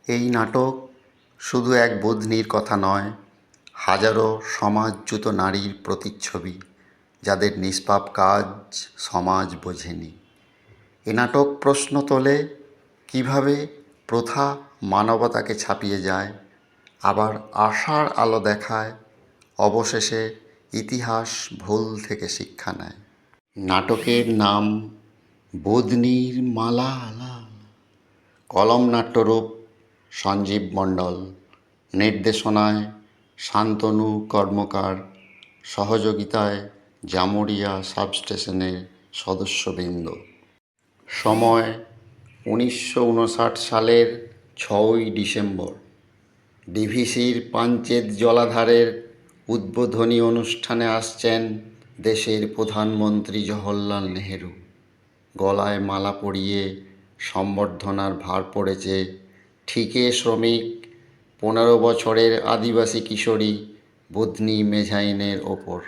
এই নাটক শুধু এক বধিনীর কথা নয়, হাজারো সমাজচ্যুত নারীর প্রতিচ্ছবি, যাদের নিষ্পাপ কাজ সমাজ বোঝেনি। এ নাটক প্রশ্ন তোলে কীভাবে প্রথা মানবতাকে ছাপিয়ে যায়, আবার আশার আলো দেখায়, অবশেষে ইতিহাস ভুল থেকে শিক্ষা নেয়। নাটকের নাম বদনীর মালা। কলম নাট্যরূপ সঞ্জীব মণ্ডল, নির্দেশনায় শান্তনু কর্মকার, সহযোগিতায় জামুরিয়া সাবস্টেশনের সদস্যবৃন্দ। সময় 1959 সালের 6ই ডিসেম্বর। ডিভিসির পাঞ্চেত জলাধারের উদ্বোধনী অনুষ্ঠানে আসছেন দেশের প্রধানমন্ত্রী জওহরলাল নেহেরু। গলায় মালা পরিয়ে সম্বর্ধনার ভার পড়েছে ঠিকে শ্রমিক 15 বছরের আদিবাসী কিশোরী বুধনি মেঝাইনের ওপর।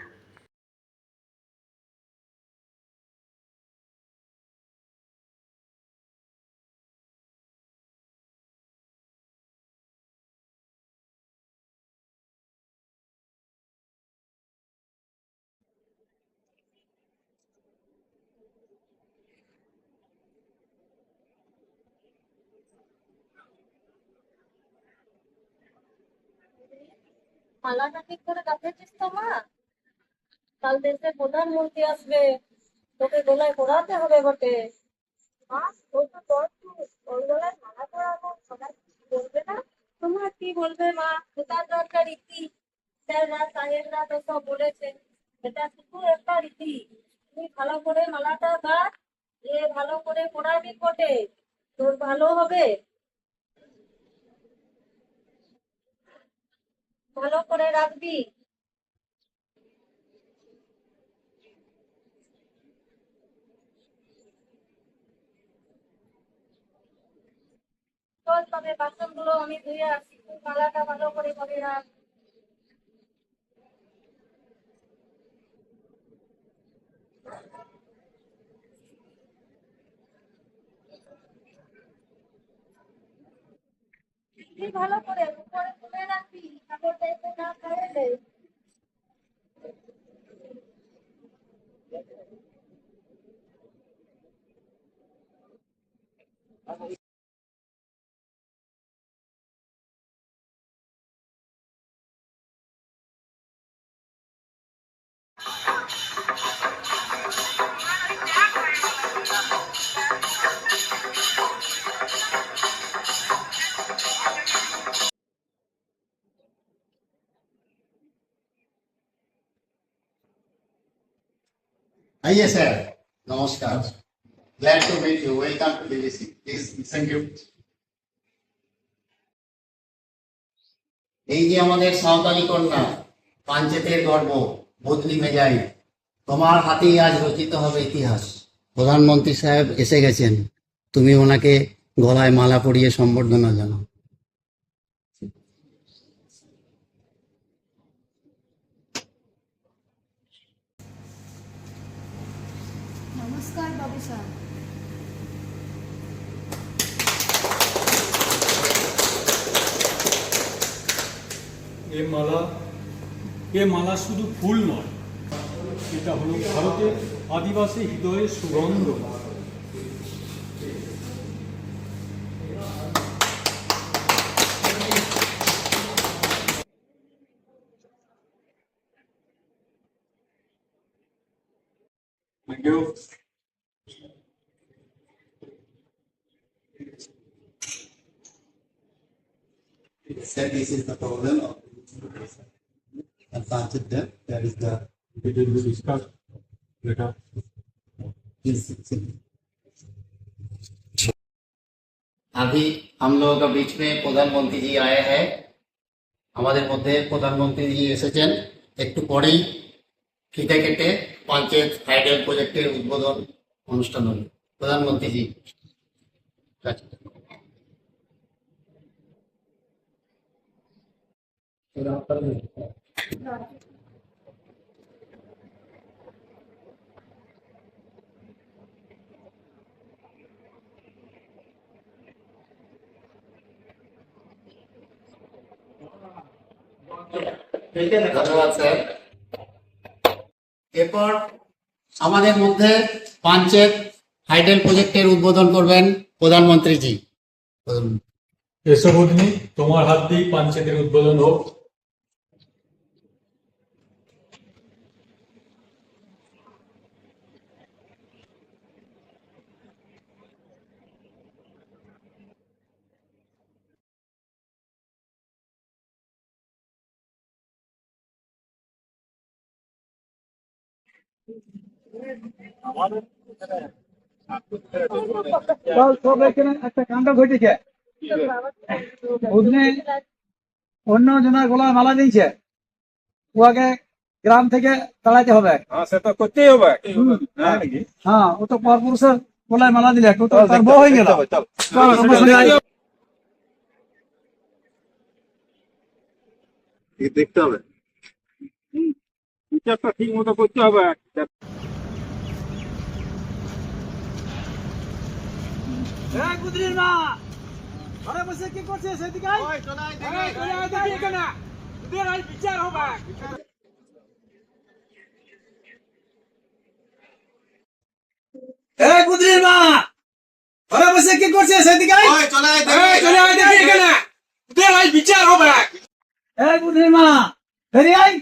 মালাটা ঠিক করে গাঁথেছিস তো মা? কাল দেশের প্রধানমন্ত্রী আসবে, তোকে গলায় পরাতে হবে বটে। মা, ওই তো তোর চুল, ওর গলায় মালা পরাবো, সবাই কিছু বলবে না? তোমার কি বলবে মা, ওটার দরকার রীতি। স্যাররা সাহেবরা তো সব বলেছে, এটা শুধু একটা রীতি। তুই ভালো করে মালাটা গাঁথ, এ ভালো করে পরাবি বটে, তোর ভালো হবে। ভালো করে রাখবি। চল তবে বাসনগুলো আমি ধুয়ে আসি, তুই মালাটা ভালো করে করে রাখ। তুই ভালো করে উপরে তুলে রাখবি, ঠাকুর দেখতে না পারলে। आइए सर, नमस्कार। Glad to meet you. Welcome to DVC. Please, thank you. এই যে আমাদের সাঁওতালি কন্যা, পাঞ্চেতের গর্ব, বদলি মেজাই, তোমার হাতেই আজ রচিত হবে ইতিহাস। প্রধানমন্ত্রী সাহেব এসে গেছেন, তুমি ওনাকে গলায় মালা পরিয়ে সম্বর্ধনা জানাও। नमस्कार बाबू साहब। এ মালা শুধু ফুল নয়, এটা হলো ভারতের আদিবাসী হৃদয়ের সুগন্ধ। Thank you. Sir, this is the problem of advanced death. That is the It will be discussed later. अभी हम लोगों का बीच में प्रधानमंत्री जी आए हैं। আমাদের মধ্যে প্রধানমন্ত্রী জি এসেছেন। একটু পরেই ফিতে কেটে পঞ্চায়েত আইডিয়াল প্রজেক্টের উদ্বোধন অনুষ্ঠান হবে। প্রধানমন্ত্রী জি, ধন্যবাদ স্যার। এরপর আমাদের মধ্যে পঞ্চায়েত হাইডেল প্রজেক্টের উদ্বোধন করবেন প্রধানমন্ত্রীজি। এসো বুধনি, তোমার হাত দিয়েই পঞ্চায়েতের উদ্বোধন হোক। সব এখানে একটা কাণ্ড ঘটেছে। বুধনে অন্য জনের গলায় মালা দিয়েছে, ওকে গ্রাম থেকে তাড়াইতে হবে। সে তো করতেই হবে। হ্যাঁ, ও তো পরপুরুষের গলায় মালা দিলে, ও তো তার বউ হয়ে গেল। আমার সঙ্গে আয়। দেখতে হবে, বিচারটা ঠিক মতো করতে হবে। এই বুধনির মা, ঘরে বসে কি করছে সেদিকে আয়। বিচার হবে। এই বুধনির মা, ঘরে বসে কি করছে সেদিকে আয়। বিচার হবে। এই বুধনির মা, বেরিয়ে আয়।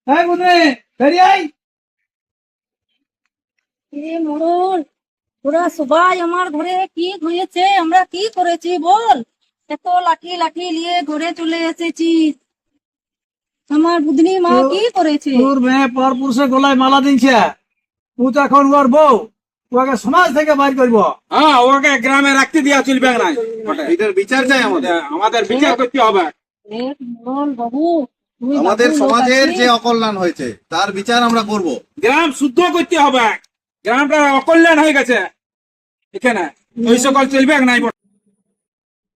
এই বুধনি, বেরিয়ে আয়। মোড়ল, ওরা সবাই আমার ঘরে কি হয়েছে, আমরা কি করেছি বল? এত লাঠি লাঠি নিয়ে ঘরে চলে এসেছি, আমার বুধনি মা কি করেছে? তোর মেয়ে পরপুরুষের গলায় মালা দিয়েছে, তুই তো এখন ওর বউ, ওকে সমাজ থেকে বাইর করবো। হ্যাঁ, ওকে গ্রামে রাখতে দিয়া চলবে না। এটার বিচার চাই আমাদের বিচার করতে হবে। দেখ মোড়ল বাবু, তুই আমাদের বাবুর লোক সমাজের আছিস। যে অকল্যাণ হয়েছে তার বিচার আমরা করব। গ্রাম শুদ্ধ করতে হবে, গ্রামটা অকল্যাণ হয়ে গেছে এখানে, ওই সকল চলবে না।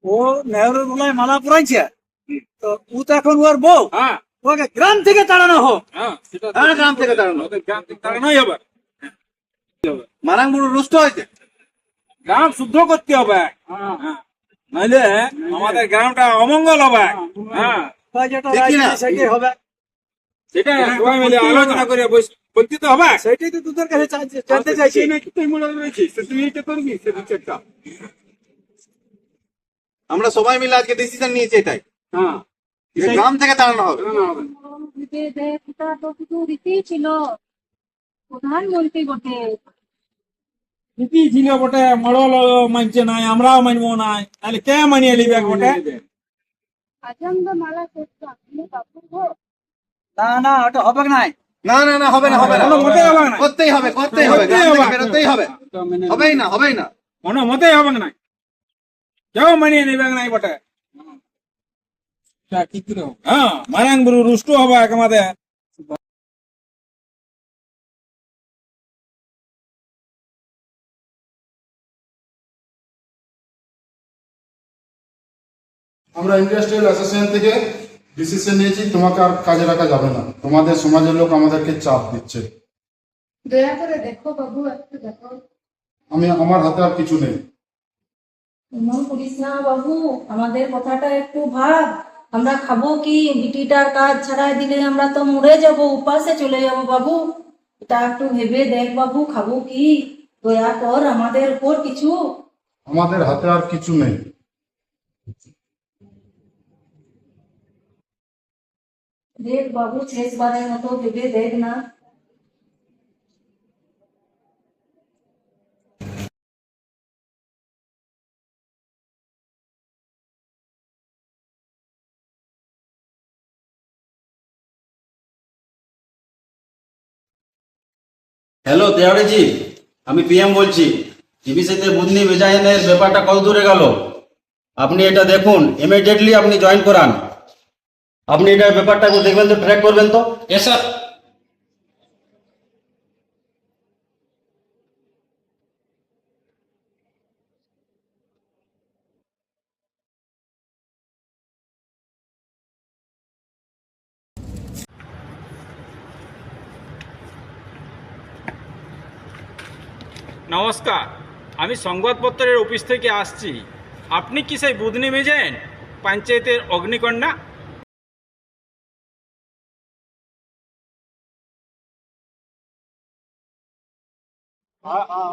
ও নেহরুর গলায় মালা পরাইছে, তো ও তো এখন ওর বউ, হ্যাঁ ওকে গ্রাম থেকে তাড়ানো হোক। হ্যাঁ, সেটা তো- হ্যাঁ, গ্রাম থেকে তাড়ানো। ওদের গ্রাম থেকে তাড়ানোই হবে। মারাংবুড়ো রুষ্ট হয়েছে। গ্রাম শুদ্ধ করতে হবে, হ্যাঁ, নাহলে আমাদের গ্রামটা অমঙ্গল হবে। হ্যাঁ, তাই যেটা দেখি রায় না। আছে সেটাই হবে। সেটা সবাই মিলে আলোচনা করে বলতে তো হবে। সেটাই তো তোদের কাছে জানতে চাইছি। আমরা সবাই মিলে আজকে ডিসিশন নিয়েছি এটাই, হ্যাঁ, যে গ্রাম থেকে তাড়ানো হবে। ভেবে দেখ, এটা তো শুধু রীতি ছিল, প্রধানমন্ত্রী বটে। রীতি ছিল বটে, মডল মানছে নাই, আমরাও মানবো নাই, তাহলে কে মানিয়ে নিবে বটে? আজন্দ মালা করতো আপনি বাবুর ঘর। না না, ওটা হবে নাই। না না না, হবে না, হবে না, কোনো মতেই হবে না। করতেই হবে, করতেই হবে, করতেই গ্রাম থেকে হবে। বেরোতেই হবে। হবেই না, হবেই না। কোনো মতেই হবে না, কেউ মানিয়ে নিবে নাই বটে। হ্যাঁ, মারাংবুরু রুষ্ট হবে আমাদের। আমরা ইন্ডাস্ট্রিয়াল অ্যাসোসিয়েশন থেকে ডিসিশন নিয়েছি, তোমাকে আর কাজে রাখা যাবে না। তোমাদের সমাজের লোক আমাদেরকে চাপ দিচ্ছে। দয়া করে দেখো বাবু, একটু দেখো। আমার হাতে আর কিছু নেই। এমন করিস না বাবু, আমাদের কথাটা একটু ভাব। আমরা খাবো কি? বিটিটার কাজ ছাড়াই দিলে আমরা তো মরে যাব, উপাসে চলে যাব বাবু। এটা একটু ভেবে দেখ বাবু, খাবো কি? দয়া কর আমাদের উপর কিছু। আমাদের হাতে আর কিছু নেই। দেখ বাবু, শেষবারের মতো ভেবে দেখ না। হ্যালো তেওয়ারিজি, আমি পিএম বলছি। টিভিসিতে বুধনি বেজাইনের ব্যাপারটা কত দূরে গেল? আপনি এটা দেখুন, ইমিডিয়েটলি আপনি জয়েন করান। আপনি এটা ব্যাপারটা একটু দেখবেন তো, ট্র্যাক করবেন তো। S sir. নমস্কার, আমি সংবাদপত্রের অফিস থেকে আসছি। আপনি কি সেই বুধনি মেজেন পঞ্চায়েতের অগ্নিকন্যা?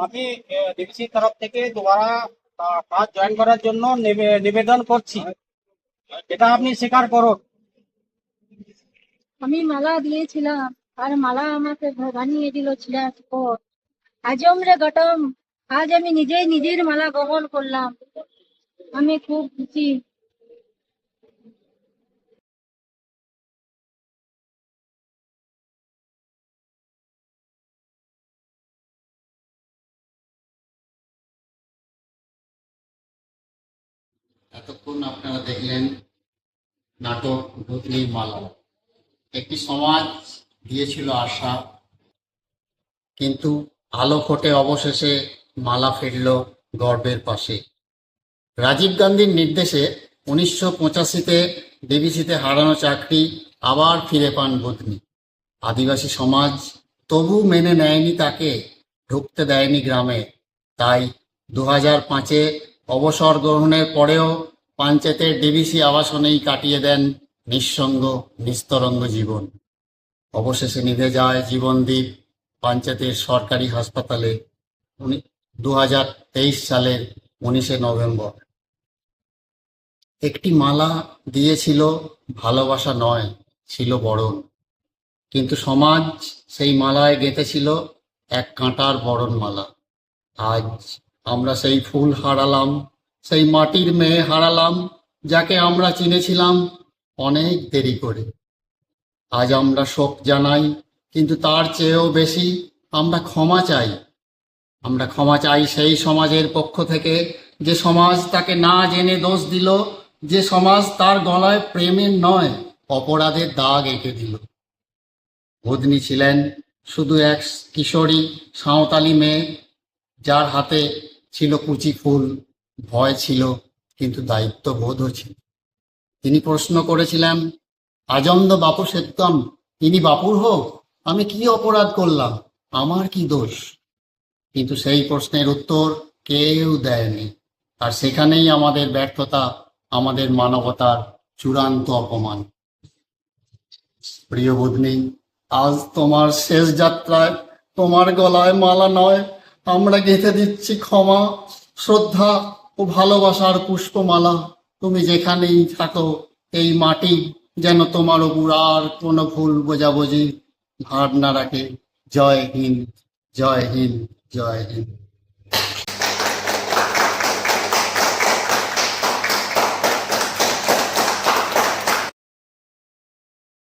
আমি ডিবিসির তরফ থেকে দুবারা কাজ জয়েন করার জন্য নিবেদন করছি, এটা আপনি স্বীকার করুন। আমি মালা দিয়েছিলাম, আর মালা আমাকে বানিয়ে দিল ছিলা পর। আজম রে গটম, আজ আমি নিজেই নিজের মালা গ্রহণ করলাম। আমি খুব খুশি। এতক্ষণ আপনারা দেখলেন নাটক ভূতনির মালা। একটি সমাজ দিয়েছিল আশা, কিন্তু আলো ফোটে অবশেষে মালা ফিরল গর্বের পাশে। রাজীব গান্ধীর নির্দেশে 1985-তে ডিবিসিতে হারানো চাকরি আবার ফিরে পান ভূতনি। আদিবাসী সমাজ তবু মেনে নেয়নি তাকে, ঢুকতে দেয়নি গ্রামে। তাই 2005-এ অবসর গ্রহণের পরেও পঞ্চায়েতের ডিবিসি আবাসনেই কাটিয়ে দেন নিঃসঙ্গ নিস্তরঙ্গ জীবন। অবশেষে নিভে যায় জীবনদীপ পঞ্চায়েতের সরকারি হাসপাতালে 2023 সালের 19শে নভেম্বর। একটি মালা দিয়েছিল ভালোবাসা নয়, ছিল বরণ। কিন্তু সমাজ সেই মালায় গেঁথেছিল এক কাঁটার বরণ মালা। আজ আমরা সেই ফুল হারালাম, সেই মাটির মেয়ে হারালাম, যাকে আমরা চিনেছিলাম অনেক দেরি করে। আজ আমরা শোক জানাই, কিন্তু তার চেয়েও বেশি আমরা ক্ষমা চাই। আমরা ক্ষমা চাই সেই সমাজের পক্ষ থেকে, যে সমাজ তাকে না জেনে দোষ দিল, যে সমাজ তার গলায় প্রেমের নয় অপরাধের দাগ এঁকে দিল। ভূতনি ছিলেন শুধু এক কিশোরী সাঁওতালি মেয়ে, যার হাতে ছিল কুচি ফুল। ভয় ছিল, কিন্তু দায়িত্ববোধও ছিল। তিনি প্রশ্ন করেছিলেন, আজন্দ বাপু সেত্তম, তিনি বাপুর হোক, আমি কি অপরাধ করলাম, আমার কি দোষ? কিন্তু সেই প্রশ্নের উত্তর কেউ দেয়নি। আর সেখানেই আমাদের ব্যর্থতা, আমাদের মানবতার চূড়ান্ত অপমান। প্রিয় ভূতনি, আজ তোমার শেষ যাত্রায় তোমার গলায় মালা নয়, আমরা গেঁথে দিচ্ছি ক্ষমা, শ্রদ্ধা ও ভালোবাসার পুষ্পমালা। তুমি যেখানেই থাকো, এই মাটি যেন তোমার উপর আর কোনো ভুল বোঝাবুঝি ভার না রাখে। জয় হিন্দ, জয় হিন্দ, জয় হিন্দ।